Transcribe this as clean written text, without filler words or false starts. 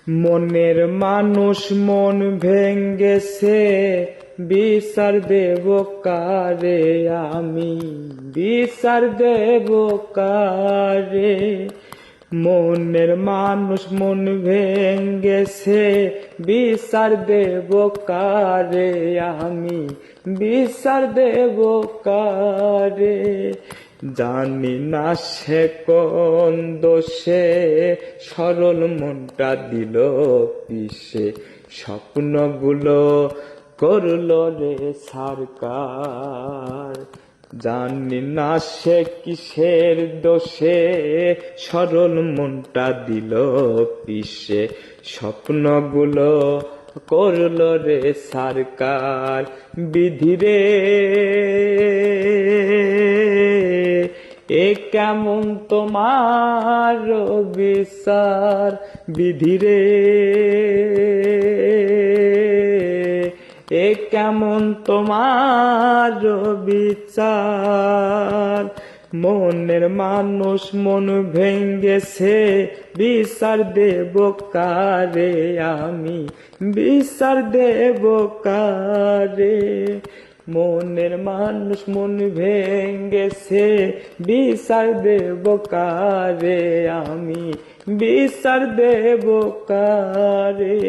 মনের মানুষ মন ভেঙ্গেছে, বিচার দেব কারে আমি, বিচার দেব কারে। মনের মানুষ মন ভেঙ্গেছে, বিচার দেব কারে আমি, বিচার দেব কারে। জানি না সে কোন দোষে সরল মনটা দিল পিষে, স্বপ্নগুলো করলো রে সরকার। জানি না সে কিসের দোষে সরল মনটা দিল পিষে, স্বপ্নগুলো করলো রে সরকার। বিধিরে এ কেমন তোমার বিচার, বিধিরে এ কেমন তোমার বিচার। মনের মানুষ মন ভেঙ্গেছে, বিচার দেব কারে আমি, বিচার দেব কারে। মনের মানুষ মন ভেঙ্গেছে, বিচার দেব কারে আমি, বিচার দেব কারে।